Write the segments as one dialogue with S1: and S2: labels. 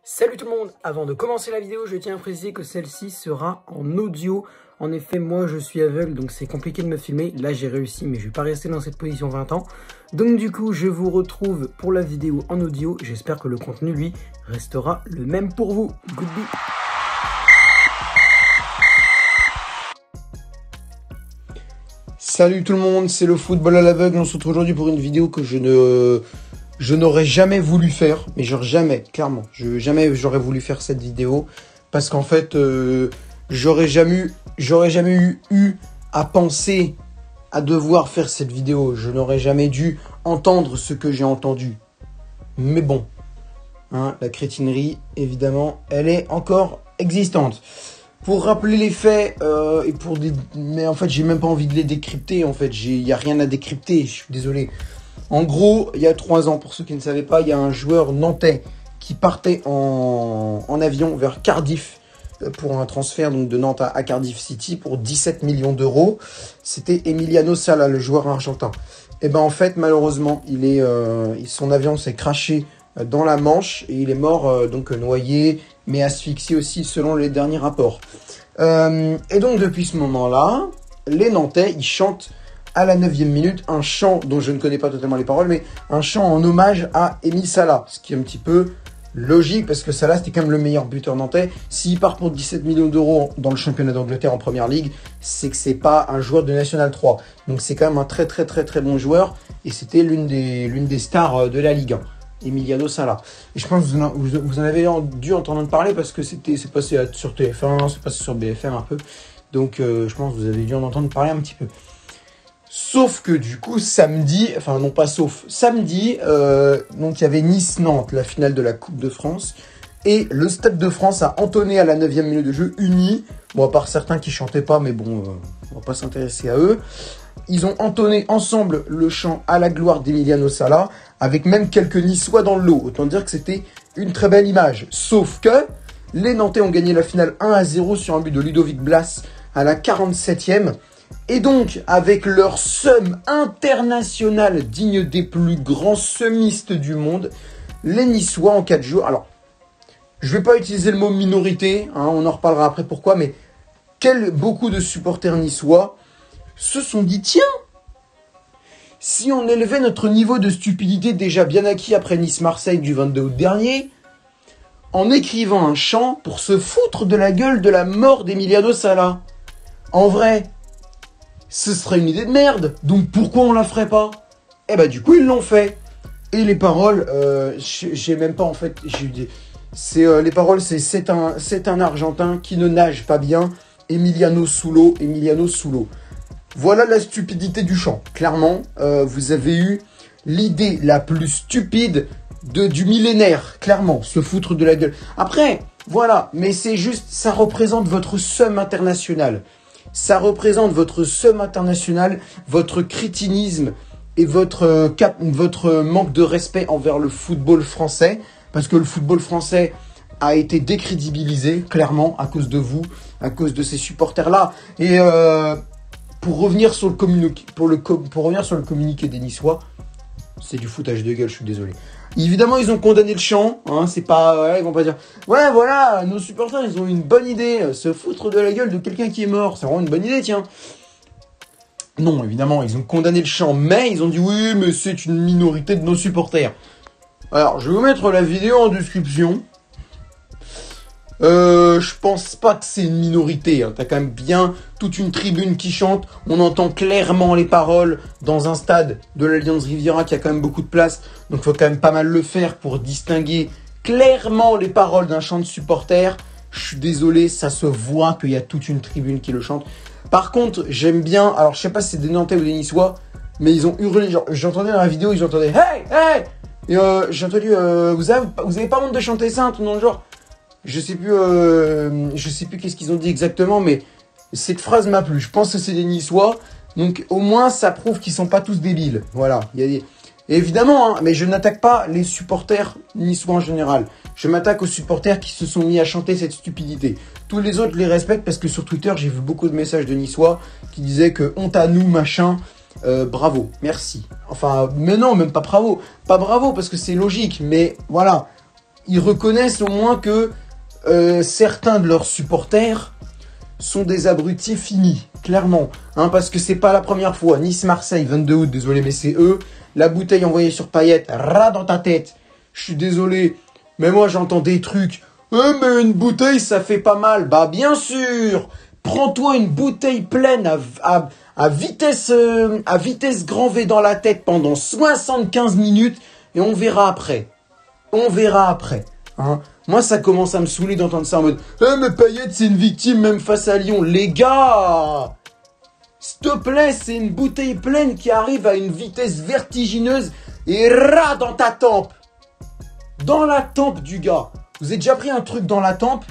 S1: Salut tout le monde, avant de commencer la vidéo, je tiens à préciser que celle-ci sera en audio. En effet, moi je suis aveugle, donc c'est compliqué de me filmer. Là j'ai réussi, mais je vais pas rester dans cette position 20 ans. Donc du coup, je vous retrouve pour la vidéo en audio. J'espère que le contenu, lui, restera le même pour vous. Goodbye.
S2: Salut tout le monde, c'est le football à l'aveugle. On se retrouve aujourd'hui pour une vidéo que je n'aurais jamais voulu faire, mais genre jamais, clairement. Jamais j'aurais voulu faire cette vidéo parce qu'en fait, j'aurais jamais eu à penser à devoir faire cette vidéo. Je n'aurais jamais dû entendre ce que j'ai entendu. Mais bon, hein, la crétinerie, évidemment, elle est encore existante. Pour rappeler les faits, mais en fait, j'ai même pas envie de les décrypter. En fait, il y a rien à décrypter. Je suis désolé. En gros, il y a 3 ans, pour ceux qui ne savaient pas, il y a un joueur nantais qui partait en avion vers Cardiff pour un transfert donc de Nantes à Cardiff City pour 17 millions d'euros. C'était Emiliano Sala, le joueur argentin. Et ben en fait, malheureusement, son avion s'est crashé dans la Manche et il est mort donc noyé, mais asphyxié aussi selon les derniers rapports. Et donc depuis ce moment-là, les Nantais, ils chantent à la 9e minute un chant dont je ne connais pas totalement les paroles, mais un chant en hommage à Émile Sala, ce qui est un petit peu logique parce que Sala c'était quand même le meilleur buteur nantais. S'il part pour 17 millions d'euros dans le championnat d'Angleterre en première ligue, c'est que c'est pas un joueur de National 3. Donc c'est quand même un très bon joueur et c'était l'une des stars de la Ligue 1. Emiliano Sala. Et je pense que vous en avez dû entendre parler parce que c'est passé sur TF1, c'est passé sur BFM un peu. Donc je pense que vous avez dû en entendre parler un petit peu. Sauf que du coup samedi, donc il y avait Nice-Nantes, la finale de la Coupe de France. Et le Stade de France a entonné à la 9e minute de jeu, uni. Bon, à part certains qui chantaient pas, mais bon, on va pas s'intéresser à eux. Ils ont entonné ensemble le chant à la gloire d'Emiliano Sala, avec même quelques Niçois dans le lot. Autant dire que c'était une très belle image. Sauf que les Nantais ont gagné la finale 1-0 sur un but de Ludovic Blas à la 47e. Et donc, avec leur seum international digne des plus grands semistes du monde, les Niçois en 4 jours... Alors, je vais pas utiliser le mot minorité, hein, on en reparlera après pourquoi, mais beaucoup de supporters niçois se sont dit, tiens, si on élevait notre niveau de stupidité déjà bien acquis après Nice-Marseille du 22 août dernier, en écrivant un chant pour se foutre de la gueule de la mort d'Emiliano Sala. En vrai, ce serait une idée de merde, donc pourquoi on la ferait pas? Et bah du coup ils l'ont fait. Et les paroles, j'ai même pas en fait, les paroles c'est un Argentin qui ne nage pas bien, Emiliano Sulo. Voilà la stupidité du chant. Clairement, vous avez eu l'idée la plus stupide du millénaire. Clairement, se foutre de la gueule. Après, voilà, mais c'est juste, ça représente votre seum international. Ça représente votre seum international, votre crétinisme et votre manque de respect envers le football français. Parce que le football français a été décrédibilisé, clairement, à cause de vous, à cause de ces supporters-là. Et pour revenir sur le communiqué des Niçois, c'est du foutage de gueule, je suis désolé. Évidemment, ils ont condamné le chant, hein, c'est pas, ouais, ils vont pas dire, ouais, voilà, nos supporters, ils ont une bonne idée, se foutre de la gueule de quelqu'un qui est mort, c'est vraiment une bonne idée, tiens. Non, évidemment, ils ont condamné le chant, mais ils ont dit, oui, mais c'est une minorité de nos supporters. Alors, je vais vous mettre la vidéo en description. Je pense pas que c'est une minorité, hein. T'as quand même bien toute une tribune qui chante. On entend clairement les paroles dans un stade de l'Alliance Riviera qui a quand même beaucoup de place. Donc il faut quand même pas mal le faire pour distinguer clairement les paroles d'un chant de supporter. Je suis désolé, ça se voit qu'il y a toute une tribune qui le chante. Par contre, j'aime bien, alors je sais pas si c'est des Nantais ou des Niçois, mais ils ont hurlé, genre, j'entendais dans la vidéo, ils entendaient hey, hey! Et j'ai entendu, vous avez pas honte de chanter ça, un truc dans le genre. Je sais plus qu'est-ce qu'ils ont dit exactement, mais cette phrase m'a plu. Je pense que c'est des Niçois, donc au moins ça prouve qu'ils sont pas tous débiles. Voilà. Et évidemment, hein, mais je n'attaque pas les supporters niçois en général. Je m'attaque aux supporters qui se sont mis à chanter cette stupidité. Tous les autres les respectent parce que sur Twitter j'ai vu beaucoup de messages de Niçois qui disaient que honte à nous machin. Bravo, merci. Enfin, mais non, même pas bravo. Pas bravo parce que c'est logique, mais voilà. ils reconnaissent au moins que certains de leurs supporters sont des abrutis finis, clairement. Hein, parce que c'est pas la première fois. Nice-Marseille, 22 août, désolé, mais c'est eux. La bouteille envoyée sur Payet, ras dans ta tête. Je suis désolé, mais moi j'entends des trucs. Mais une bouteille, ça fait pas mal. Bah bien sûr. Prends-toi une bouteille pleine à vitesse grand V dans la tête pendant 75 minutes et on verra après. On verra après. Hein. Moi, ça commence à me saouler d'entendre ça en mode « mais Payet, c'est une victime même face à Lyon. » Les gars, s'il te plaît, c'est une bouteille pleine qui arrive à une vitesse vertigineuse et ras dans ta tempe. Dans la tempe du gars. Vous avez déjà pris un truc dans la tempe?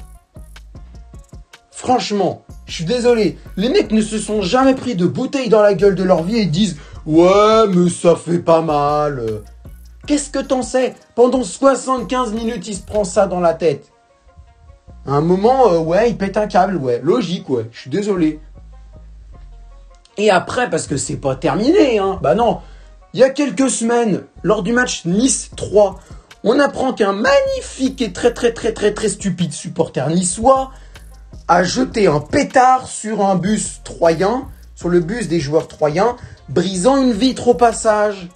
S2: Franchement, je suis désolé. Les mecs ne se sont jamais pris de bouteille dans la gueule de leur vie et disent « ouais, mais ça fait pas mal. » Qu'est-ce que t'en sais? Pendant 75 minutes, il se prend ça dans la tête. À un moment, ouais, il pète un câble, ouais. Logique, ouais. Je suis désolé. Et après, parce que c'est pas terminé, hein. Bah non. Il y a quelques semaines, lors du match Nice 3, on apprend qu'un magnifique et très stupide supporter niçois a jeté un pétard sur un bus troyen, sur le bus des joueurs troyens, brisant une vitre au passage.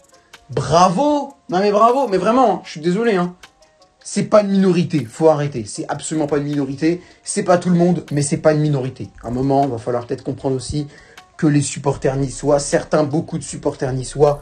S2: Bravo! Non mais bravo, mais vraiment, je suis désolé, hein. C'est pas une minorité, faut arrêter. C'est absolument pas une minorité. C'est pas tout le monde, mais c'est pas une minorité. À un moment, il va falloir peut-être comprendre aussi que les supporters niçois, beaucoup de supporters niçois,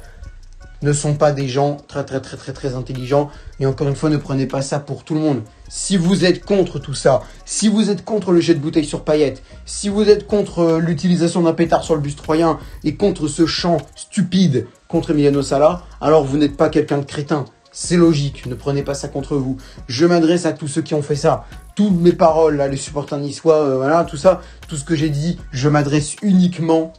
S2: ne sont pas des gens très intelligents. Et encore une fois, ne prenez pas ça pour tout le monde. Si vous êtes contre tout ça, si vous êtes contre le jet de bouteille sur Payet, si vous êtes contre l'utilisation d'un pétard sur le bus troyen et contre ce chant stupide contre Emiliano Sala, alors vous n'êtes pas quelqu'un de crétin. C'est logique, ne prenez pas ça contre vous. Je m'adresse à tous ceux qui ont fait ça. Toutes mes paroles, là, les supporters niçois, voilà, tout ça, tout ce que j'ai dit, je m'adresse uniquement,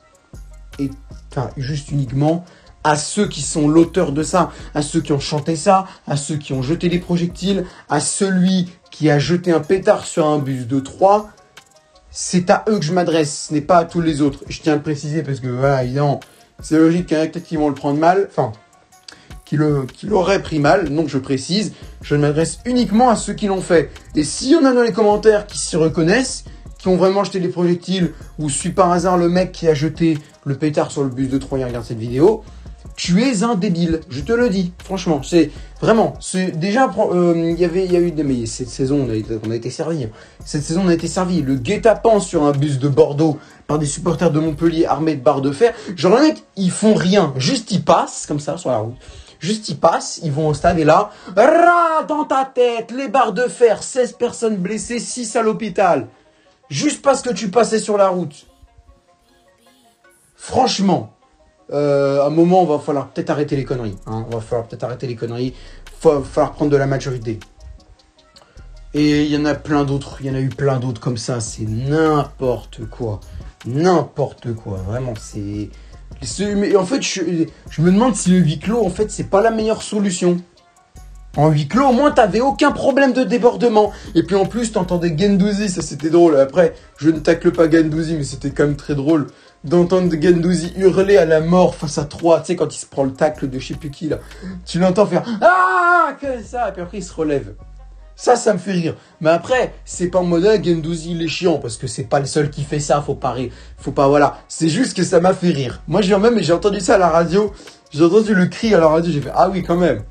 S2: juste uniquement, à ceux qui sont l'auteur de ça, à ceux qui ont chanté ça, à ceux qui ont jeté les projectiles, à celui qui a jeté un pétard sur un bus de 3. C'est à eux que je m'adresse, ce n'est pas à tous les autres. Je tiens à le préciser parce que, voilà, évidemment, c'est logique qu'il y en a peut-être qui vont le prendre mal, qui l'auraient pris mal, donc je précise, je m'adresse uniquement à ceux qui l'ont fait. Et s'il y en a dans les commentaires qui s'y reconnaissent, qui ont vraiment jeté des projectiles, ou suis par hasard le mec qui a jeté le pétard sur le bus de Troyes et regarde cette vidéo, tu es un débile, je te le dis, franchement, c'est vraiment, c'est déjà, il y a eu, mais cette saison, on a été servi, cette saison, on a été servi, le guet-apens sur un bus de Bordeaux, par des supporters de Montpellier armés de barres de fer, genre les mecs, ils font rien, juste ils passent, comme ça, sur la route, juste ils passent, ils vont au stade et là, ras dans ta tête, les barres de fer, 16 personnes blessées, 6 à l'hôpital, juste parce que tu passais sur la route. Franchement, à un moment, il va falloir peut-être arrêter les conneries. Hein. Il va falloir peut-être arrêter les conneries. Il va falloir prendre de la maturité. Et il y en a plein d'autres. Il y en a eu plein d'autres comme ça. C'est n'importe quoi. N'importe quoi. Vraiment, c'est... Mais en fait, je me demande si le huis clos, en fait, c'est pas la meilleure solution. En huis clos, au moins, t'avais aucun problème de débordement. Et puis en plus, t'entendais Guendouzi. Ça, c'était drôle. Après, je ne tacle pas Guendouzi, mais c'était quand même très drôle d'entendre Guendouzi hurler à la mort face à 3, tu sais, quand il se prend le tacle de je sais plus qui, là. Tu l'entends faire « Ah !» que ça, et puis après, il se relève. Ça me fait rire. Mais après, c'est pas en mode « Guendouzi, il est chiant », parce que c'est pas le seul qui fait ça, faut pas, voilà. C'est juste que ça m'a fait rire. Moi, j'ai entendu ça à la radio, j'ai entendu le cri à la radio, j'ai fait « Ah oui, quand même ».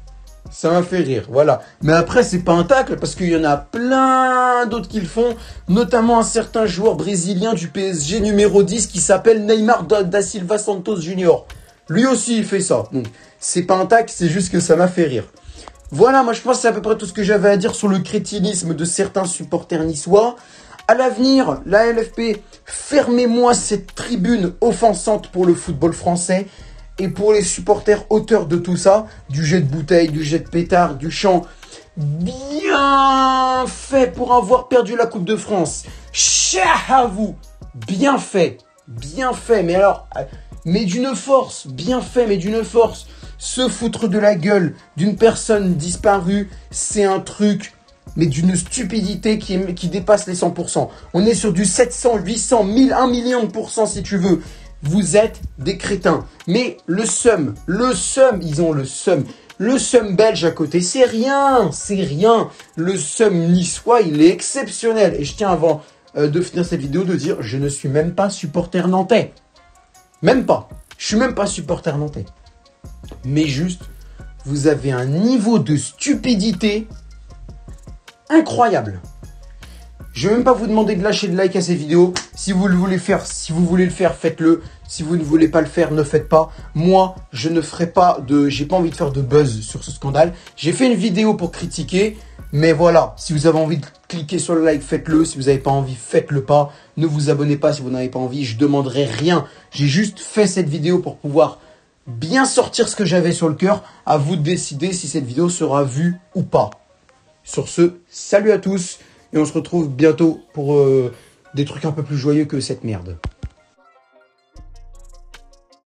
S2: Ça m'a fait rire, voilà. Mais après, c'est pas un tacle, parce qu'il y en a plein d'autres qui le font, notamment un certain joueur brésilien du PSG numéro 10 qui s'appelle Neymar da Silva Santos Junior. Lui aussi, il fait ça. Donc, c'est pas un tacle, c'est juste que ça m'a fait rire. Voilà, moi, je pense que c'est à peu près tout ce que j'avais à dire sur le crétinisme de certains supporters niçois. À l'avenir, la LFP, fermez-moi cette tribune offensante pour le football français. Et pour les supporters auteurs de tout ça, du jet de bouteille, du jet de pétard, du chant, bien fait pour avoir perdu la Coupe de France. Cher à vous, bien fait, mais alors, mais d'une force, bien fait, mais d'une force. Se foutre de la gueule d'une personne disparue, c'est un truc, mais d'une stupidité qui dépasse les 100%. On est sur du 700, 800, 1000, 1 million de % si tu veux. Vous êtes des crétins. Mais le seum, ils ont le seum. Le seum belge à côté, c'est rien, c'est rien. Le seum niçois, il est exceptionnel. Et je tiens avant de finir cette vidéo de dire, je ne suis même pas supporter nantais. Même pas. Je suis même pas supporter nantais. Mais juste, vous avez un niveau de stupidité incroyable. Je vais même pas vous demander de lâcher de like à ces vidéos. Si vous le voulez faire, faites-le. Si vous ne voulez pas le faire, ne faites pas. Moi, je ne ferai pas j'ai pas envie de faire de buzz sur ce scandale. J'ai fait une vidéo pour critiquer. Mais voilà, si vous avez envie de cliquer sur le like, faites-le. Si vous n'avez pas envie, faites-le pas. Ne vous abonnez pas si vous n'avez pas envie. Je demanderai rien. J'ai juste fait cette vidéo pour pouvoir bien sortir ce que j'avais sur le cœur. À vous de décider si cette vidéo sera vue ou pas. Sur ce, salut à tous. Et on se retrouve bientôt pour des trucs un peu plus joyeux que cette merde.